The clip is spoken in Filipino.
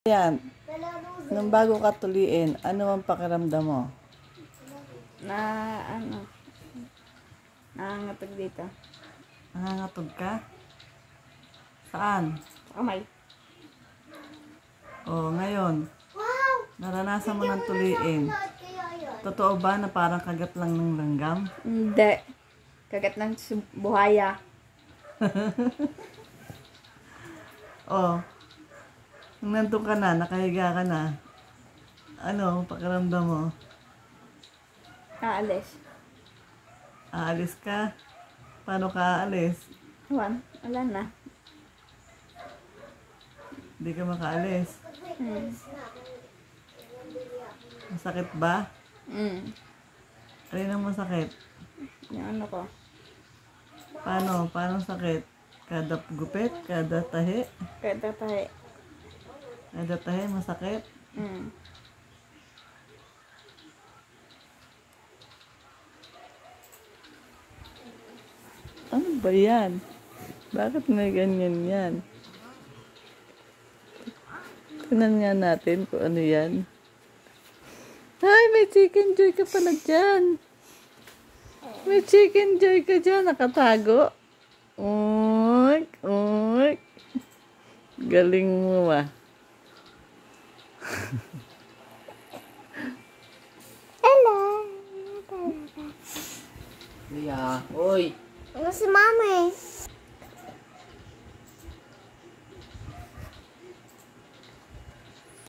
Yan, nung bago ka tuliin, ano ang pakiramdam mo? Nangangatog dito. Nangangatog ka? Saan? Kamay. Ngayon, naranasan mo ng tuliin. Totoo ba na parang kagat lang ng langgam? Hindi. Kagat ng buhaya. Nung nandun ka na, nakahiga ka na, ano, pakiramdam mo? Aalis. Aalis ka? Paano ka aalis? Wala na. Hindi ka makaalis. Masakit ba? Alin ang masakit? Yung ano ko. Paano sakit? Kada gupit? Kada tahi? Kada tayo. Kada tahi masakit? Ano ba yan? Bakit may ganyan yan? Tingnan nga natin kung ano yan. Ay, may chicken joy ka pala dyan. May chicken joy ka dyan, nakatago. Oy. Galing mo ba? Hello. Lia, oi. Ano si Mami?